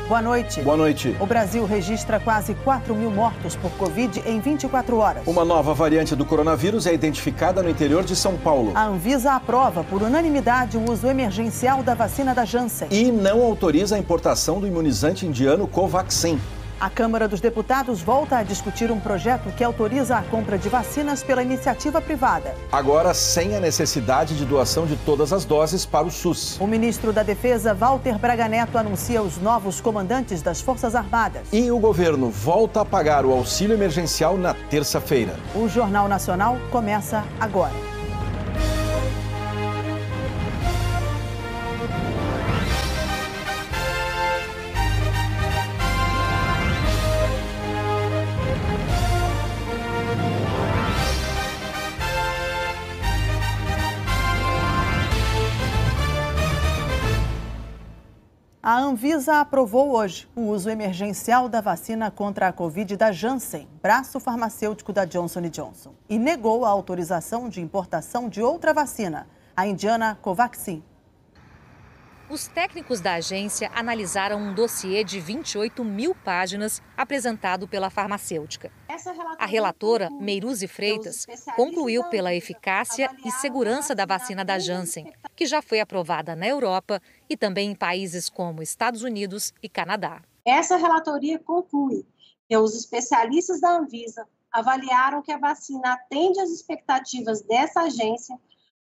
Boa noite. Boa noite. O Brasil registra quase 4 mil mortos por Covid em 24 horas. Uma nova variante do coronavírus é identificada no interior de São Paulo. A Anvisa aprova por unanimidade o uso emergencial da vacina da Janssen. E não autoriza a importação do imunizante indiano Covaxin. A Câmara dos Deputados volta a discutir um projeto que autoriza a compra de vacinas pela iniciativa privada. Agora sem a necessidade de doação de todas as doses para o SUS. O ministro da Defesa, Walter Braga Neto, anuncia os novos comandantes das Forças Armadas. E o governo volta a pagar o auxílio emergencial na terça-feira. O Jornal Nacional começa agora. A Anvisa aprovou hoje o uso emergencial da vacina contra a Covid da Janssen, braço farmacêutico da Johnson & Johnson, e negou a autorização de importação de outra vacina, a indiana Covaxin. Os técnicos da agência analisaram um dossiê de 28 mil páginas apresentado pela farmacêutica. A relatora, Meiruzi Freitas, concluiu pela eficácia e segurança da vacina da Janssen, que já foi aprovada na Europa e também em países como Estados Unidos e Canadá. Essa relatoria conclui que os especialistas da Anvisa avaliaram que a vacina atende às expectativas dessa agência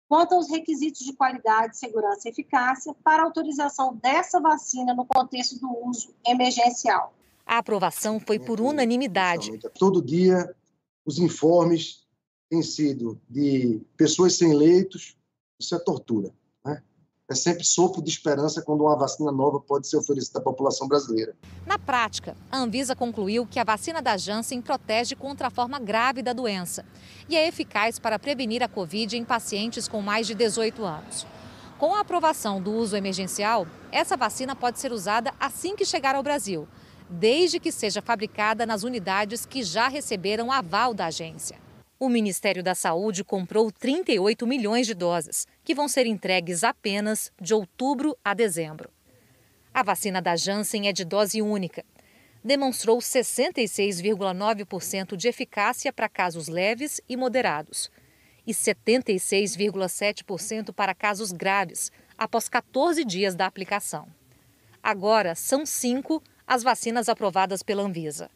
quanto aos requisitos de qualidade, segurança e eficácia para a autorização dessa vacina no contexto do uso emergencial. A aprovação foi por unanimidade. Todo dia, os informes têm sido de pessoas sem leitos, isso é tortura, né? É sempre sopro de esperança quando uma vacina nova pode ser oferecida à população brasileira. Na prática, a Anvisa concluiu que a vacina da Janssen protege contra a forma grave da doença e é eficaz para prevenir a Covid em pacientes com mais de 18 anos. Com a aprovação do uso emergencial, essa vacina pode ser usada assim que chegar ao Brasil, desde que seja fabricada nas unidades que já receberam aval da agência. O Ministério da Saúde comprou 38 milhões de doses, que vão ser entregues apenas de outubro a dezembro. A vacina da Janssen é de dose única. Demonstrou 66,9% de eficácia para casos leves e moderados e 76,7% para casos graves, após 14 dias da aplicação. Agora, são 5 as vacinas aprovadas pela Anvisa.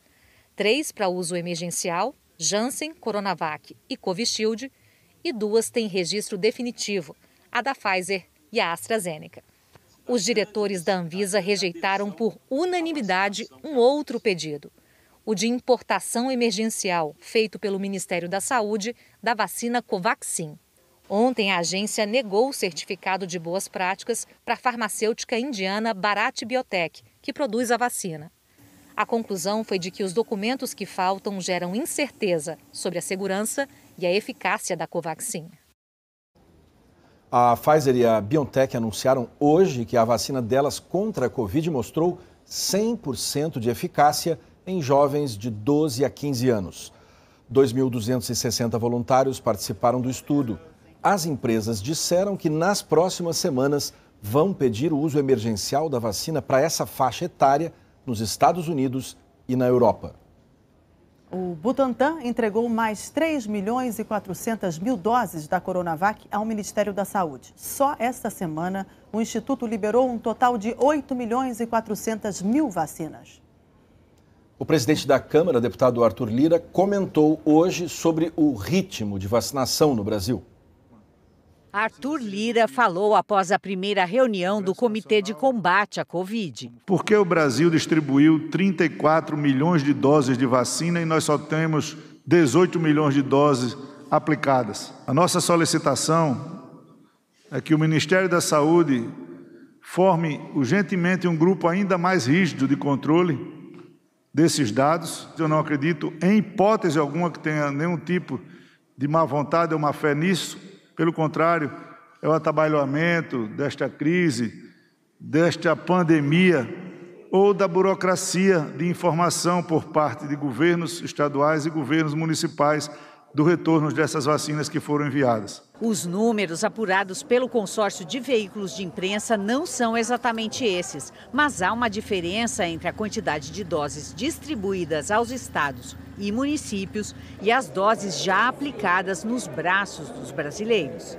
3 para uso emergencial, Janssen, Coronavac e Covishield, e 2 têm registro definitivo, a da Pfizer e a AstraZeneca. Os diretores da Anvisa rejeitaram por unanimidade um outro pedido, o de importação emergencial feito pelo Ministério da Saúde da vacina Covaxin. Ontem, a agência negou o certificado de boas práticas para a farmacêutica indiana Bharat Biotech, que produz a vacina. A conclusão foi de que os documentos que faltam geram incerteza sobre a segurança e a eficácia da Covaxin. A Pfizer e a BioNTech anunciaram hoje que a vacina delas contra a Covid mostrou 100% de eficácia em jovens de 12 a 15 anos. 2.260 voluntários participaram do estudo. As empresas disseram que nas próximas semanas vão pedir o uso emergencial da vacina para essa faixa etária nos Estados Unidos e na Europa. O Butantan entregou mais 3 milhões e 400 mil doses da Coronavac ao Ministério da Saúde. Só esta semana, o Instituto liberou um total de 8 milhões e 400 mil vacinas. O presidente da Câmara, deputado Arthur Lira, comentou hoje sobre o ritmo de vacinação no Brasil. Arthur Lira falou após a primeira reunião do Comitê de Combate à Covid. Por que o Brasil distribuiu 34 milhões de doses de vacina e nós só temos 18 milhões de doses aplicadas? A nossa solicitação é que o Ministério da Saúde forme urgentemente um grupo ainda mais rígido de controle desses dados. Eu não acredito, em hipótese alguma, que tenha nenhum tipo de má vontade ou má fé nisso. Pelo contrário, é o atabalhamento desta crise, desta pandemia ou da burocracia de informação por parte de governos estaduais e governos municipais do retorno dessas vacinas que foram enviadas. Os números apurados pelo consórcio de veículos de imprensa não são exatamente esses, mas há uma diferença entre a quantidade de doses distribuídas aos estados e municípios e as doses já aplicadas nos braços dos brasileiros.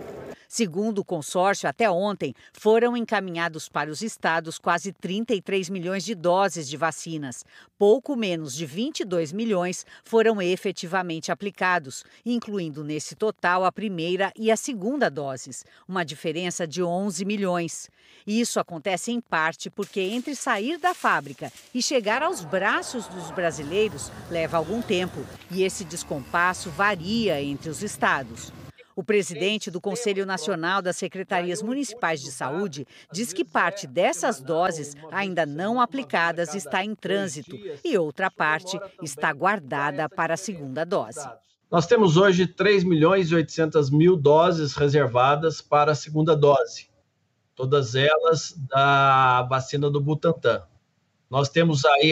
Segundo o consórcio, até ontem, foram encaminhados para os estados quase 33 milhões de doses de vacinas. Pouco menos de 22 milhões foram efetivamente aplicados, incluindo nesse total a primeira e a segunda doses, uma diferença de 11 milhões. Isso acontece em parte porque entre sair da fábrica e chegar aos braços dos brasileiros leva algum tempo, e esse descompasso varia entre os estados. O presidente do Conselho Nacional das Secretarias Municipais de Saúde diz que parte dessas doses ainda não aplicadas está em trânsito e outra parte está guardada para a segunda dose. Nós temos hoje 3.800.000 doses reservadas para a segunda dose, todas elas da vacina do Butantan. Nós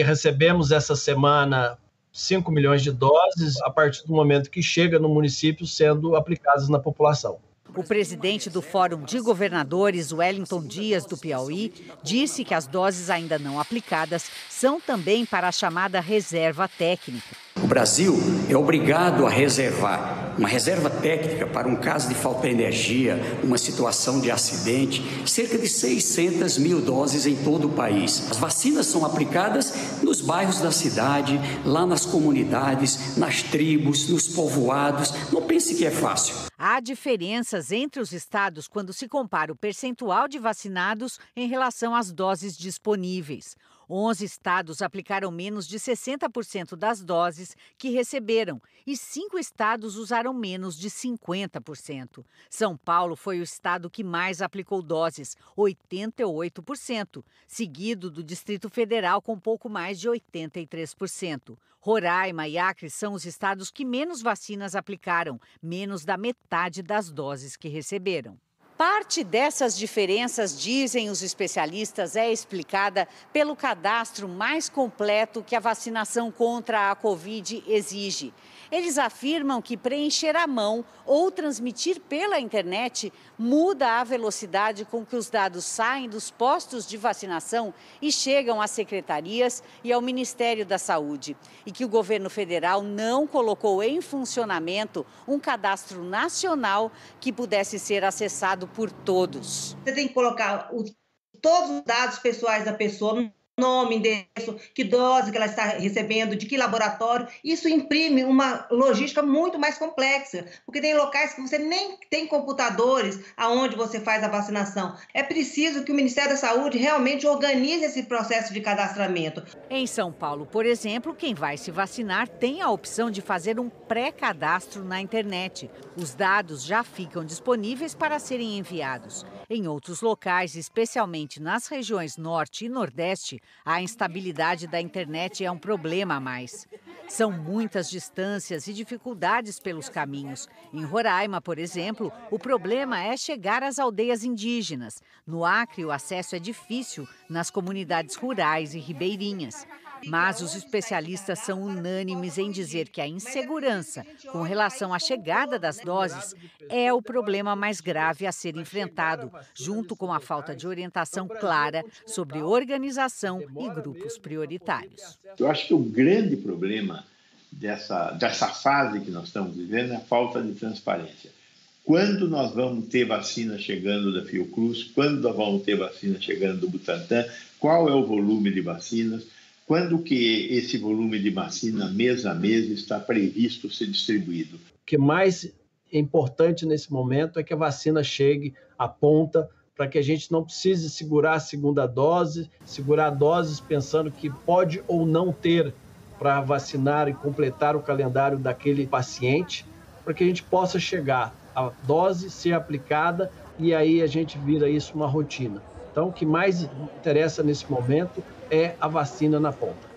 recebemos essa semana 5 milhões de doses a partir do momento que chega no município sendo aplicadas na população. O presidente do Fórum de Governadores, Wellington Dias, do Piauí, disse que as doses ainda não aplicadas são também para a chamada reserva técnica. O Brasil é obrigado a reservar uma reserva técnica para um caso de falta de energia, uma situação de acidente, cerca de 600 mil doses em todo o país. As vacinas são aplicadas nos bairros da cidade, lá nas comunidades, nas tribos, nos povoados. Não pense que é fácil. Há diferenças entre os estados quando se compara o percentual de vacinados em relação às doses disponíveis. 11 estados aplicaram menos de 60% das doses que receberam e 5 estados usaram menos de 50%. São Paulo foi o estado que mais aplicou doses, 88%, seguido do Distrito Federal com pouco mais de 83%. Roraima e Acre são os estados que menos vacinas aplicaram, menos da metade das doses que receberam. Parte dessas diferenças, dizem os especialistas, é explicada pelo cadastro mais completo que a vacinação contra a Covid exige. Eles afirmam que preencher à mão ou transmitir pela internet muda a velocidade com que os dados saem dos postos de vacinação e chegam às secretarias e ao Ministério da Saúde. E que o governo federal não colocou em funcionamento um cadastro nacional que pudesse ser acessado por todos. Você tem que colocar todos os dados pessoais da pessoa, nome, endereço, que dose que ela está recebendo, de que laboratório. Isso imprime uma logística muito mais complexa, porque tem locais que você nem tem computadores aonde você faz a vacinação. É preciso que o Ministério da Saúde realmente organize esse processo de cadastramento. Em São Paulo, por exemplo, quem vai se vacinar tem a opção de fazer um pré-cadastro na internet. Os dados já ficam disponíveis para serem enviados. Em outros locais, especialmente nas regiões Norte e Nordeste, a instabilidade da internet é um problema a mais. São muitas distâncias e dificuldades pelos caminhos. Em Roraima, por exemplo, o problema é chegar às aldeias indígenas. No Acre, o acesso é difícil nas comunidades rurais e ribeirinhas. Mas os especialistas são unânimes em dizer que a insegurança com relação à chegada das doses é o problema mais grave a ser enfrentado, junto com a falta de orientação clara sobre organização e grupos prioritários. Eu acho que o grande problema dessa fase que nós estamos vivendo é a falta de transparência. Quando nós vamos ter vacina chegando da Fiocruz? Quando nós vamos ter vacina chegando do Butantan? Qual é o volume de vacinas? Quando que esse volume de vacina, mês a mês, está previsto ser distribuído? O que mais é importante nesse momento é que a vacina chegue à ponta, para que a gente não precise segurar a segunda dose, segurar doses pensando que pode ou não ter para vacinar e completar o calendário daquele paciente, para que a gente possa chegar a dose, ser aplicada e aí a gente vira isso uma rotina. Então, o que mais interessa nesse momento é a vacina na ponta.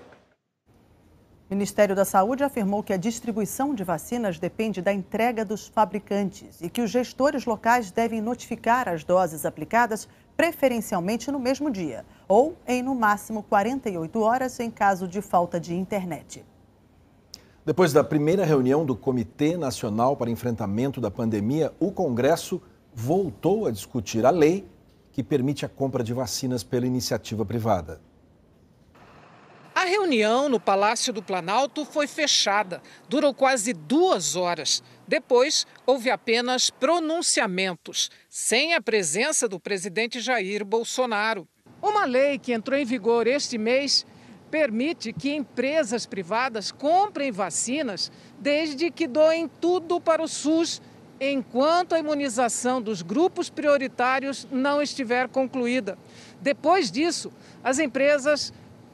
O Ministério da Saúde afirmou que a distribuição de vacinas depende da entrega dos fabricantes e que os gestores locais devem notificar as doses aplicadas preferencialmente no mesmo dia ou em no máximo 48 horas em caso de falta de internet. Depois da primeira reunião do Comitê Nacional para Enfrentamento da Pandemia, o Congresso voltou a discutir a lei que permite a compra de vacinas pela iniciativa privada. A reunião no Palácio do Planalto foi fechada, durou quase 2 horas. Depois, houve apenas pronunciamentos, sem a presença do presidente Jair Bolsonaro. Uma lei que entrou em vigor este mês permite que empresas privadas comprem vacinas desde que doem tudo para o SUS, enquanto a imunização dos grupos prioritários não estiver concluída. Depois disso, as empresas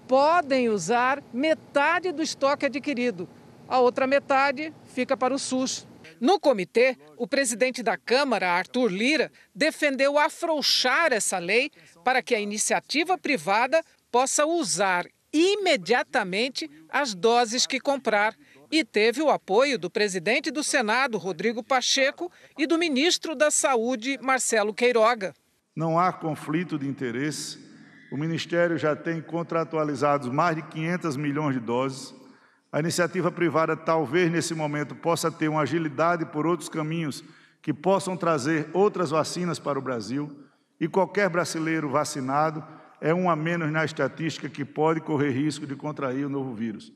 podem usar metade do estoque adquirido. A outra metade fica para o SUS. No comitê, o presidente da Câmara, Arthur Lira, defendeu afrouxar essa lei para que a iniciativa privada possa usar imediatamente as doses que comprar e teve o apoio do presidente do Senado, Rodrigo Pacheco, e do ministro da Saúde, Marcelo Queiroga. Não há conflito de interesse. O Ministério já tem contratualizados mais de 500 milhões de doses. A iniciativa privada talvez nesse momento possa ter uma agilidade por outros caminhos que possam trazer outras vacinas para o Brasil. E qualquer brasileiro vacinado é um a menos na estatística que pode correr risco de contrair o novo vírus.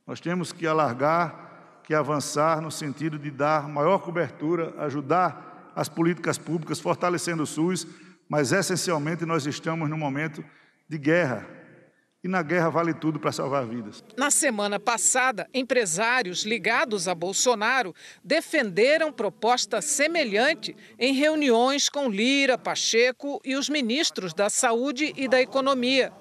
Nós temos que alargar, que avançar no sentido de dar maior cobertura, ajudar as políticas públicas, fortalecendo o SUS, mas essencialmente nós estamos num momento de guerra. E na guerra vale tudo para salvar vidas. Na semana passada, empresários ligados a Bolsonaro defenderam proposta semelhante em reuniões com Lira, Pacheco e os ministros da Saúde e da Economia.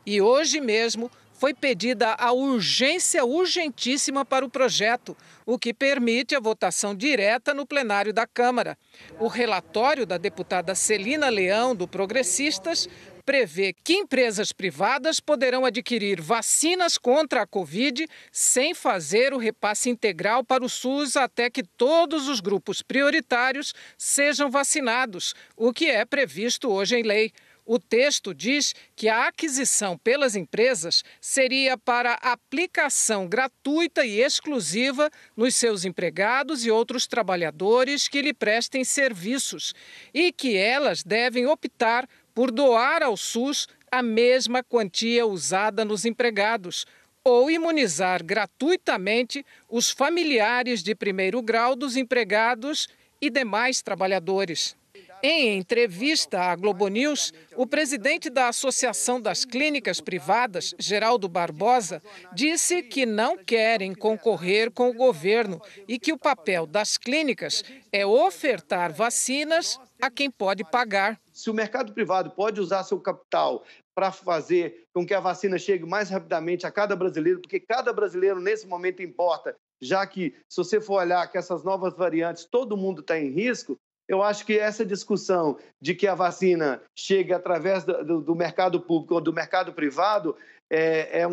E hoje mesmo foi pedida a urgência urgentíssima para o projeto, o que permite a votação direta no plenário da Câmara. O relatório da deputada Celina Leão, do Progressistas, prevê que empresas privadas poderão adquirir vacinas contra a Covid sem fazer o repasse integral para o SUS até que todos os grupos prioritários sejam vacinados, o que é previsto hoje em lei. O texto diz que a aquisição pelas empresas seria para aplicação gratuita e exclusiva nos seus empregados e outros trabalhadores que lhe prestem serviços e que elas devem optar por doar ao SUS a mesma quantia usada nos empregados ou imunizar gratuitamente os familiares de primeiro grau dos empregados e demais trabalhadores. Em entrevista à Globo News, o presidente da Associação das Clínicas Privadas, Geraldo Barbosa, disse que não querem concorrer com o governo e que o papel das clínicas é ofertar vacinas a quem pode pagar. Se o mercado privado pode usar seu capital para fazer com que a vacina chegue mais rapidamente a cada brasileiro, porque cada brasileiro nesse momento importa, já que se você for olhar que essas novas variantes, todo mundo está em risco, eu acho que essa discussão de que a vacina chegue através do mercado público ou do mercado privado é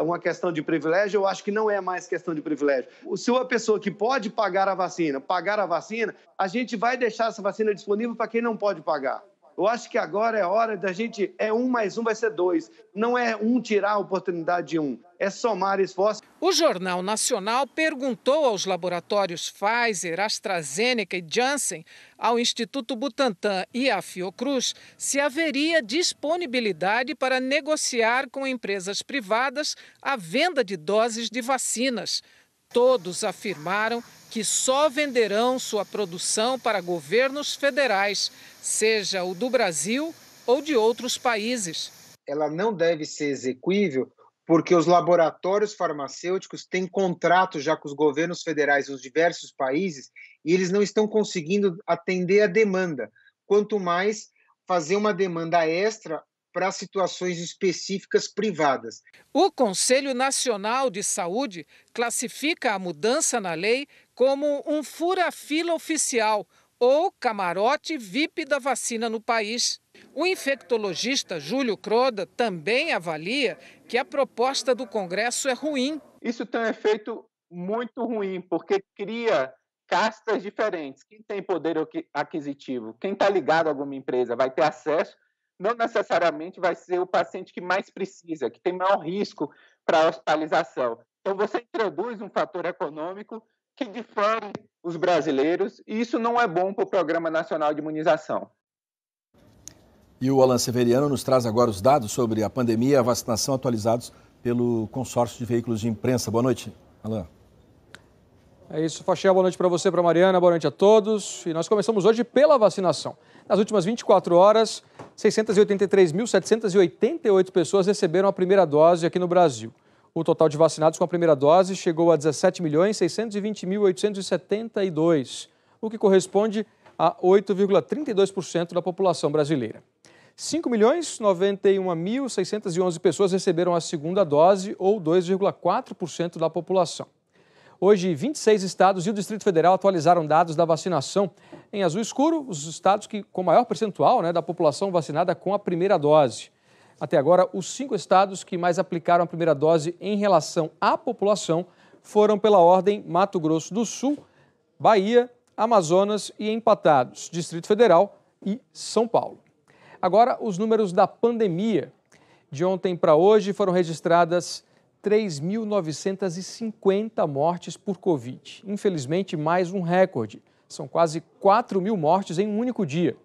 uma questão de privilégio. Eu acho que não é mais questão de privilégio. Se uma pessoa que pode pagar a vacina, a gente vai deixar essa vacina disponível para quem não pode pagar. Eu acho que agora é hora da gente... 1 mais 1 vai ser 2. Não é um tirar a oportunidade de um. É somar esforços. O Jornal Nacional perguntou aos laboratórios Pfizer, AstraZeneca e Janssen, ao Instituto Butantan e à Fiocruz, se haveria disponibilidade para negociar com empresas privadas a venda de doses de vacinas. Todos afirmaram que só venderão sua produção para governos federais, seja o do Brasil ou de outros países. Ela não deve ser exequível porque os laboratórios farmacêuticos têm contratos já com os governos federais nos diversos países e eles não estão conseguindo atender a demanda. Quanto mais fazer uma demanda extra para situações específicas privadas. O Conselho Nacional de Saúde classifica a mudança na lei como um fura-fila oficial ou camarote VIP da vacina no país. O infectologista Júlio Croda também avalia que a proposta do Congresso é ruim. Isso tem um efeito muito ruim, porque cria castas diferentes. Quem tem poder aquisitivo, quem está ligado a alguma empresa vai ter acesso, não necessariamente vai ser o paciente que mais precisa, que tem maior risco para a hospitalização. Então, você introduz um fator econômico que difere os brasileiros, e isso não é bom para o Programa Nacional de Imunização. E o Alan Severiano nos traz agora os dados sobre a pandemia e a vacinação atualizados pelo consórcio de veículos de imprensa. Boa noite, Alan. É isso, Fachel. Boa noite para você, para a Mariana. Boa noite a todos. E nós começamos hoje pela vacinação. Nas últimas 24 horas, 683.788 pessoas receberam a primeira dose aqui no Brasil. O total de vacinados com a primeira dose chegou a 17.620.872, o que corresponde a 8,32% da população brasileira. 5.091.611 pessoas receberam a segunda dose, ou 2,4% da população. Hoje, 26 estados e o Distrito Federal atualizaram dados da vacinação. Em azul escuro, os estados com maior percentual da população vacinada com a primeira dose. Até agora, os 5 estados que mais aplicaram a primeira dose em relação à população foram, pela ordem, Mato Grosso do Sul, Bahia, Amazonas e empatados, Distrito Federal e São Paulo. Agora, os números da pandemia. De ontem para hoje foram registradas 3.950 mortes por Covid. Infelizmente, mais um recorde. São quase 4.000 mortes em um único dia.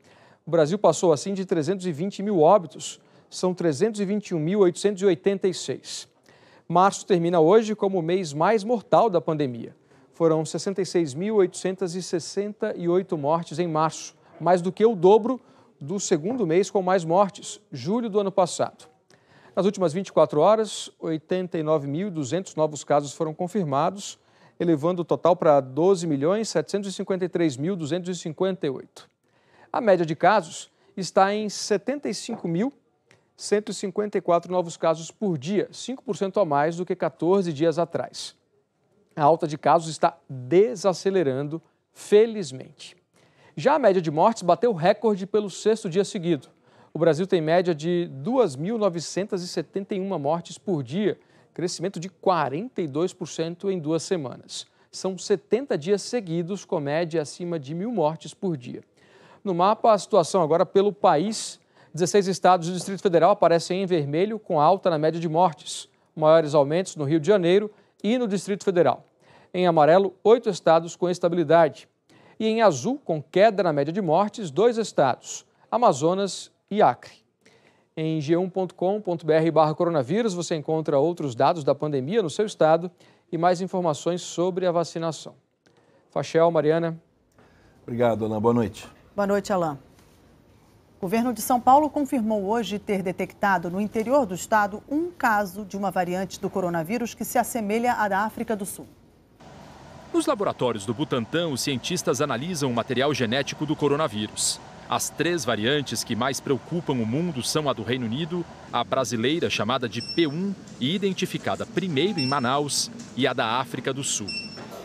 O Brasil passou assim de 320 mil óbitos. São 321.886. Março termina hoje como o mês mais mortal da pandemia. Foram 66.868 mortes em março, mais do que o dobro do segundo mês com mais mortes, julho do ano passado. Nas últimas 24 horas, 89.200 novos casos foram confirmados, elevando o total para 12.753.258. A média de casos está em 75.154 novos casos por dia, 5% a mais do que 14 dias atrás. A alta de casos está desacelerando, felizmente. Já a média de mortes bateu recorde pelo 6º dia seguido. O Brasil tem média de 2.971 mortes por dia, crescimento de 42% em 2 semanas. São 70 dias seguidos com média acima de 1.000 mortes por dia. No mapa, a situação agora pelo país. 16 estados do Distrito Federal aparecem em vermelho, com alta na média de mortes. Maiores aumentos no Rio de Janeiro e no Distrito Federal. Em amarelo, 8 estados com estabilidade. E em azul, com queda na média de mortes, 2 estados, Amazonas e Acre. Em g1.com.br/coronavírus você encontra outros dados da pandemia no seu estado e mais informações sobre a vacinação. Fachel, Mariana. Obrigado, Alan. Boa noite. Boa noite, Alan. O governo de São Paulo confirmou hoje ter detectado no interior do estado um caso de uma variante do coronavírus que se assemelha à da África do Sul. Nos laboratórios do Butantan, os cientistas analisam o material genético do coronavírus. As 3 variantes que mais preocupam o mundo são a do Reino Unido, a brasileira chamada de P1 e identificada primeiro em Manaus, e a da África do Sul.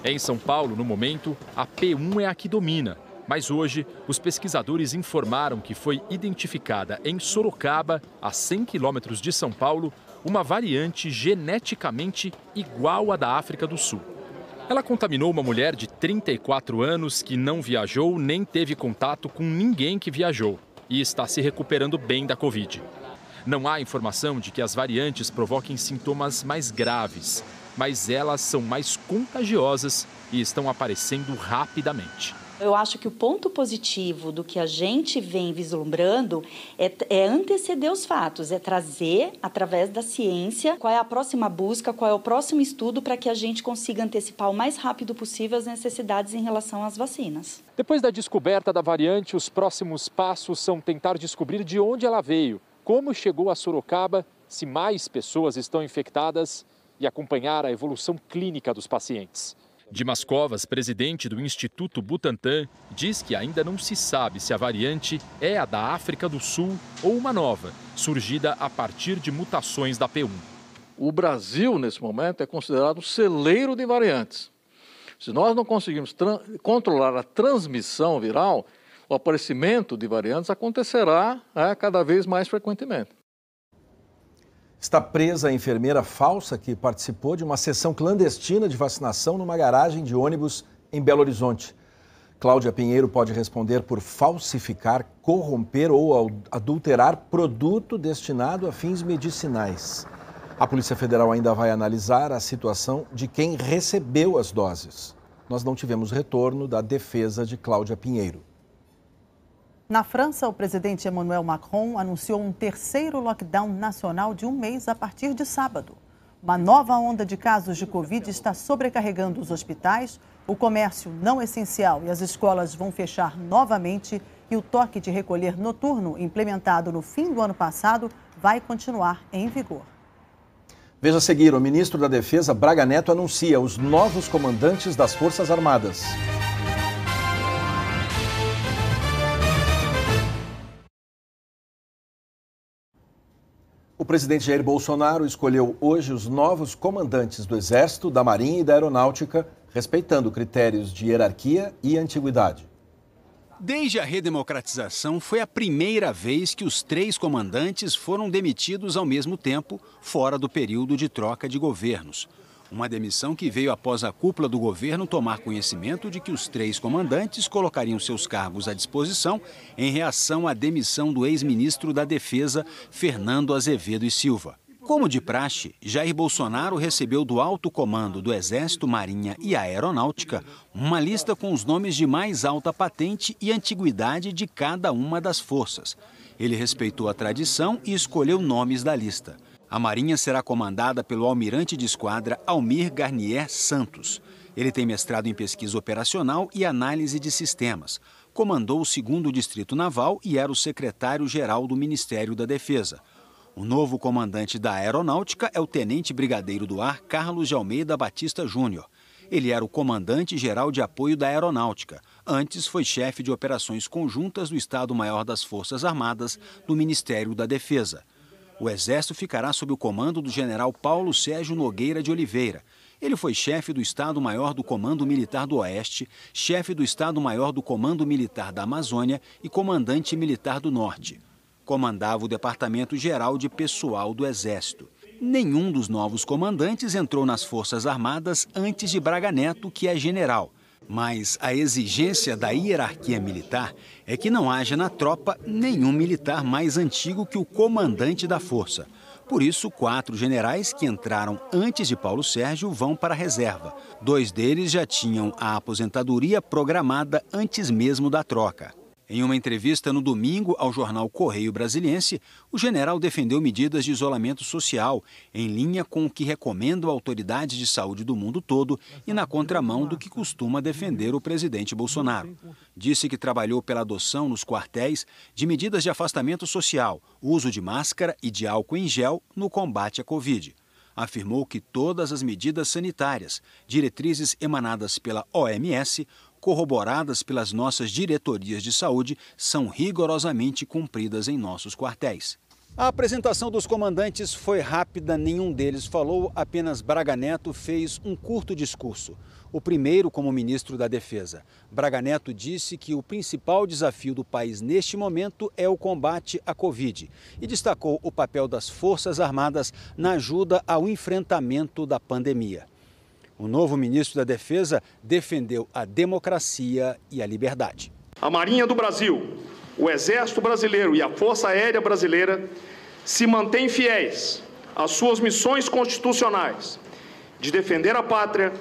Em São Paulo, no momento, a P1 é a que domina. Mas hoje, os pesquisadores informaram que foi identificada em Sorocaba, a 100 quilômetros de São Paulo, uma variante geneticamente igual à da África do Sul. Ela contaminou uma mulher de 34 anos que não viajou nem teve contato com ninguém que viajou e está se recuperando bem da Covid. Não há informação de que as variantes provoquem sintomas mais graves, mas elas são mais contagiosas e estão aparecendo rapidamente. Eu acho que o ponto positivo do que a gente vem vislumbrando é anteceder os fatos, é trazer, através da ciência, qual é a próxima busca, qual é o próximo estudo para que a gente consiga antecipar o mais rápido possível as necessidades em relação às vacinas. Depois da descoberta da variante, os próximos passos são tentar descobrir de onde ela veio, como chegou a Sorocaba, se mais pessoas estão infectadas e acompanhar a evolução clínica dos pacientes. Dimas Covas, presidente do Instituto Butantan, diz que ainda não se sabe se a variante é a da África do Sul ou uma nova, surgida a partir de mutações da P1. O Brasil, nesse momento, é considerado um celeiro de variantes. Se nós não conseguirmos controlar a transmissão viral, o aparecimento de variantes acontecerá cada vez mais frequentemente. Está presa a enfermeira falsa que participou de uma sessão clandestina de vacinação numa garagem de ônibus em Belo Horizonte. Cláudia Pinheiro pode responder por falsificar, corromper ou adulterar produto destinado a fins medicinais. A Polícia Federal ainda vai analisar a situação de quem recebeu as doses. Nós não tivemos retorno da defesa de Cláudia Pinheiro. Na França, o presidente Emmanuel Macron anunciou um terceiro lockdown nacional de 1 mês a partir de sábado. Uma nova onda de casos de Covid está sobrecarregando os hospitais, o comércio não essencial e as escolas vão fechar novamente e o toque de recolher noturno, implementado no fim do ano passado, vai continuar em vigor. Veja a seguir, o ministro da Defesa, Braga Neto, anuncia os novos comandantes das Forças Armadas. O presidente Jair Bolsonaro escolheu hoje os novos comandantes do Exército, da Marinha e da Aeronáutica, respeitando critérios de hierarquia e antiguidade. Desde a redemocratização, foi a primeira vez que os 3 comandantes foram demitidos ao mesmo tempo, fora do período de troca de governos. Uma demissão que veio após a cúpula do governo tomar conhecimento de que os 3 comandantes colocariam seus cargos à disposição em reação à demissão do ex-ministro da Defesa, Fernando Azevedo e Silva. Como de praxe, Jair Bolsonaro recebeu do alto comando do Exército, Marinha e Aeronáutica uma lista com os nomes de mais alta patente e antiguidade de cada uma das forças. Ele respeitou a tradição e escolheu nomes da lista. A Marinha será comandada pelo almirante de esquadra Almir Garnier Santos. Ele tem mestrado em pesquisa operacional e análise de sistemas. Comandou o 2º Distrito Naval e era o secretário-geral do Ministério da Defesa. O novo comandante da Aeronáutica é o tenente brigadeiro do ar Carlos de Almeida Batista Júnior. Ele era o comandante-geral de apoio da Aeronáutica. Antes foi chefe de operações conjuntas do Estado-Maior das Forças Armadas do Ministério da Defesa. O Exército ficará sob o comando do general Paulo Sérgio Nogueira de Oliveira. Ele foi chefe do Estado-Maior do Comando Militar do Oeste, chefe do Estado-Maior do Comando Militar da Amazônia e comandante militar do Norte. Comandava o Departamento Geral de Pessoal do Exército. Nenhum dos novos comandantes entrou nas Forças Armadas antes de Braga Neto, que é general. Mas a exigência da hierarquia militar é que não haja na tropa nenhum militar mais antigo que o comandante da força. Por isso, 4 generais que entraram antes de Paulo Sérgio vão para a reserva. 2 deles já tinham a aposentadoria programada antes mesmo da troca. Em uma entrevista no domingo ao jornal Correio Brasiliense, o general defendeu medidas de isolamento social, em linha com o que recomendam autoridades de saúde do mundo todo e na contramão do que costuma defender o presidente Bolsonaro. Disse que trabalhou pela adoção nos quartéis de medidas de afastamento social, uso de máscara e de álcool em gel no combate à Covid. Afirmou que todas as medidas sanitárias, diretrizes emanadas pela OMS, corroboradas pelas nossas diretorias de saúde, são rigorosamente cumpridas em nossos quartéis. A apresentação dos comandantes foi rápida, nenhum deles falou, apenas Braga Neto fez um curto discurso. O primeiro como ministro da Defesa. Braga Neto disse que o principal desafio do país neste momento é o combate à Covid e destacou o papel das Forças Armadas na ajuda ao enfrentamento da pandemia. O novo ministro da Defesa defendeu a democracia e a liberdade. A Marinha do Brasil, o Exército Brasileiro e a Força Aérea Brasileira se mantêm fiéis às suas missões constitucionais de defender a pátria,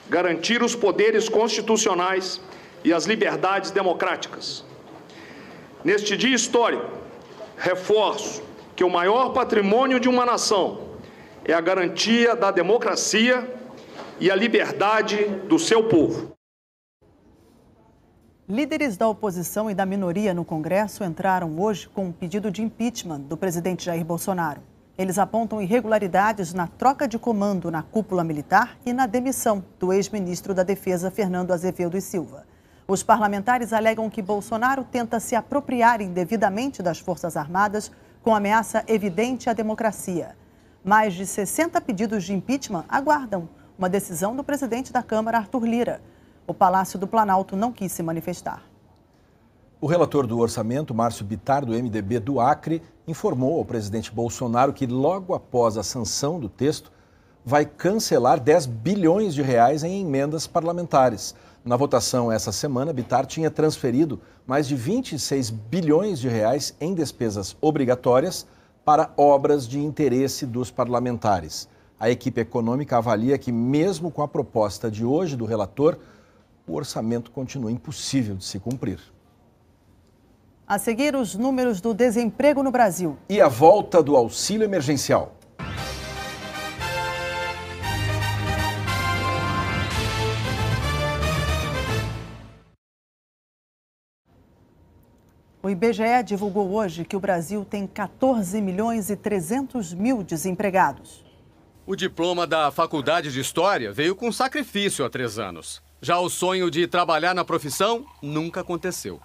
garantir os poderes constitucionais e as liberdades democráticas. Neste dia histórico, reforço que o maior patrimônio de uma nação é a garantia da democracia e a liberdade do seu povo. Líderes da oposição e da minoria no Congresso entraram hoje com um pedido de impeachment do presidente Jair Bolsonaro. Eles apontam irregularidades na troca de comando na cúpula militar e na demissão do ex-ministro da Defesa, Fernando Azevedo e Silva. Os parlamentares alegam que Bolsonaro tenta se apropriar indevidamente das Forças Armadas com ameaça evidente à democracia. Mais de 60 pedidos de impeachment aguardam uma decisão do presidente da Câmara, Arthur Lira. O Palácio do Planalto não quis se manifestar. O relator do orçamento, Márcio Bittar, do MDB do Acre, informou ao presidente Bolsonaro que logo após a sanção do texto, vai cancelar 10 bilhões de reais em emendas parlamentares. Na votação essa semana, Bittar tinha transferido mais de 26 bilhões de reais em despesas obrigatórias para obras de interesse dos parlamentares. A equipe econômica avalia que, mesmo com a proposta de hoje do relator, o orçamento continua impossível de se cumprir. A seguir, os números do desemprego no Brasil. E a volta do auxílio emergencial. O IBGE divulgou hoje que o Brasil tem 14 milhões e 300 mil desempregados. O diploma da Faculdade de História veio com sacrifício há 3 anos. Já o sonho de trabalhar na profissão nunca aconteceu.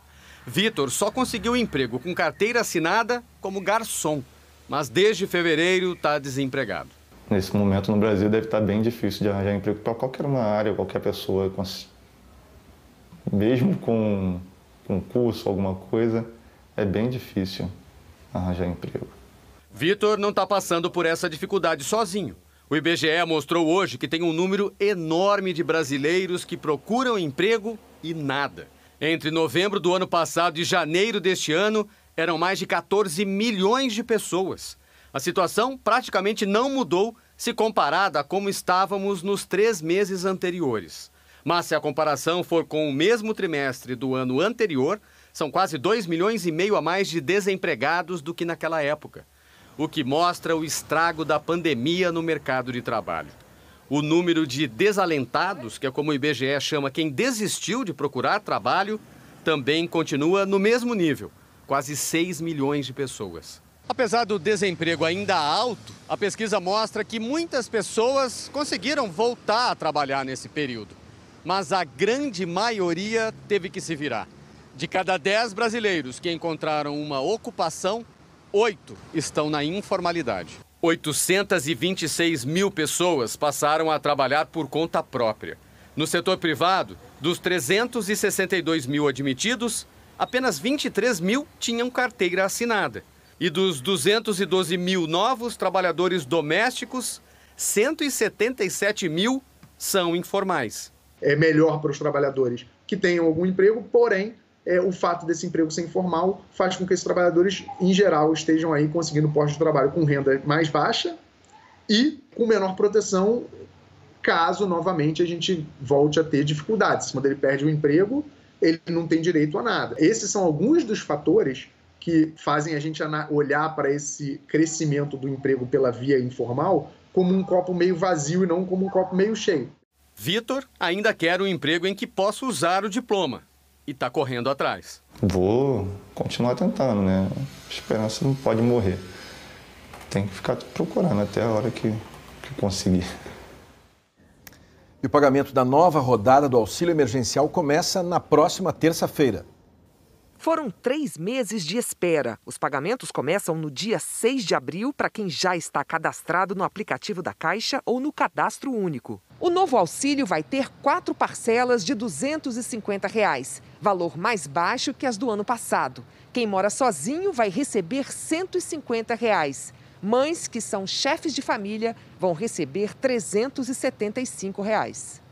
Vitor só conseguiu emprego com carteira assinada como garçom, mas desde fevereiro está desempregado. Nesse momento no Brasil deve estar bem difícil de arranjar emprego para qualquer uma área, qualquer pessoa. Mesmo com curso, alguma coisa, é bem difícil arranjar emprego. Vitor não está passando por essa dificuldade sozinho. O IBGE mostrou hoje que tem um número enorme de brasileiros que procuram emprego e nada. Entre novembro do ano passado e janeiro deste ano, eram mais de 14 milhões de pessoas. A situação praticamente não mudou se comparada a como estávamos nos 3 meses anteriores. Mas se a comparação for com o mesmo trimestre do ano anterior, são quase 2,5 milhões a mais de desempregados do que naquela época, o que mostra o estrago da pandemia no mercado de trabalho. O número de desalentados, que é como o IBGE chama quem desistiu de procurar trabalho, também continua no mesmo nível, quase 6 milhões de pessoas. Apesar do desemprego ainda alto, a pesquisa mostra que muitas pessoas conseguiram voltar a trabalhar nesse período. Mas a grande maioria teve que se virar. De cada 10 brasileiros que encontraram uma ocupação, 8 estão na informalidade. 826 mil pessoas passaram a trabalhar por conta própria. No setor privado, dos 362 mil admitidos, apenas 23 mil tinham carteira assinada. E dos 212 mil novos trabalhadores domésticos, 177 mil são informais. É melhor para os trabalhadores que tenham algum emprego, porém, o fato desse emprego ser informal faz com que esses trabalhadores, em geral, estejam aí conseguindo postos de trabalho com renda mais baixa e com menor proteção, caso, novamente, a gente volte a ter dificuldades. Quando ele perde o emprego, ele não tem direito a nada. Esses são alguns dos fatores que fazem a gente olhar para esse crescimento do emprego pela via informal como um copo meio vazio e não como um copo meio cheio. Vitor ainda quer um emprego em que possa usar o diploma e está correndo atrás. Vou continuar tentando, né? A esperança não pode morrer. Tem que ficar procurando até a hora que conseguir. E o pagamento da nova rodada do auxílio emergencial começa na próxima terça-feira. Foram 3 meses de espera. Os pagamentos começam no dia 6 de abril para quem já está cadastrado no aplicativo da Caixa ou no Cadastro Único. O novo auxílio vai ter 4 parcelas de R$ 250, valor mais baixo que as do ano passado. Quem mora sozinho vai receber R$ 150. Mães que são chefes de família vão receber R$ 375.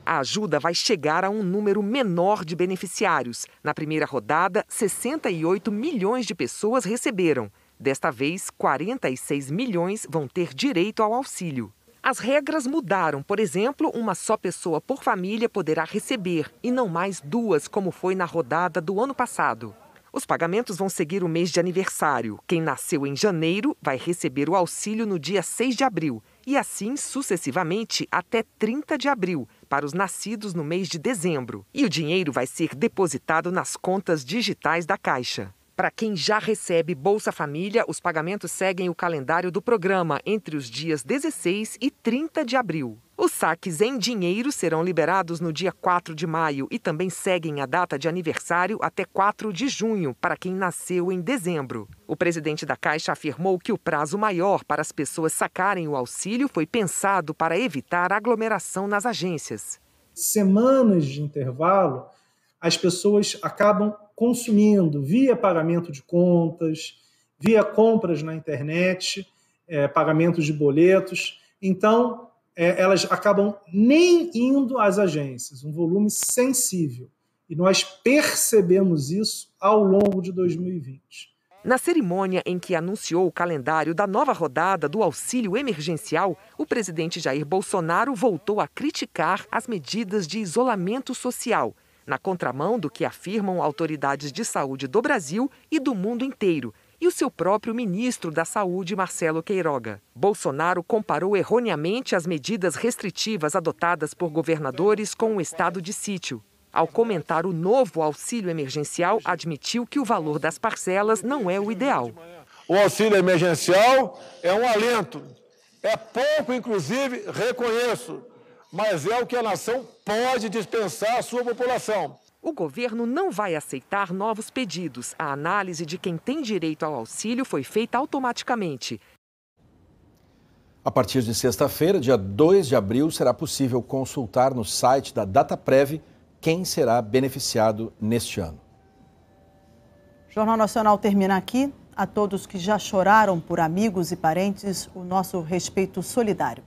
A ajuda vai chegar a um número menor de beneficiários. Na primeira rodada, 68 milhões de pessoas receberam. Desta vez, 46 milhões vão ter direito ao auxílio. As regras mudaram. Por exemplo, uma só pessoa por família poderá receber, e não mais 2, como foi na rodada do ano passado. Os pagamentos vão seguir o mês de aniversário. Quem nasceu em janeiro vai receber o auxílio no dia 6 de abril. E assim sucessivamente até 30 de abril, para os nascidos no mês de dezembro. E o dinheiro vai ser depositado nas contas digitais da Caixa. Para quem já recebe Bolsa Família, os pagamentos seguem o calendário do programa entre os dias 16 e 30 de abril. Os saques em dinheiro serão liberados no dia 4 de maio e também seguem a data de aniversário até 4 de junho, para quem nasceu em dezembro. O presidente da Caixa afirmou que o prazo maior para as pessoas sacarem o auxílio foi pensado para evitar aglomeração nas agências. Semanas de intervalo, as pessoas acabam consumindo via pagamento de contas, via compras na internet, pagamentos de boletos. Então, elas acabam nem indo às agências, um volume sensível. E nós percebemos isso ao longo de 2020. Na cerimônia em que anunciou o calendário da nova rodada do auxílio emergencial, o presidente Jair Bolsonaro voltou a criticar as medidas de isolamento social, na contramão do que afirmam autoridades de saúde do Brasil e do mundo inteiro, e o seu próprio ministro da Saúde, Marcelo Queiroga. Bolsonaro comparou erroneamente as medidas restritivas adotadas por governadores com o estado de sítio. Ao comentar o novo auxílio emergencial, admitiu que o valor das parcelas não é o ideal. O auxílio emergencial é um alento. É pouco, inclusive, reconheço, mas é o que a nação pode dispensar à sua população. O governo não vai aceitar novos pedidos. A análise de quem tem direito ao auxílio foi feita automaticamente. A partir de sexta-feira, dia 2 de abril, será possível consultar no site da Dataprev quem será beneficiado neste ano. O Jornal Nacional termina aqui. A todos que já choraram por amigos e parentes, o nosso respeito solidário.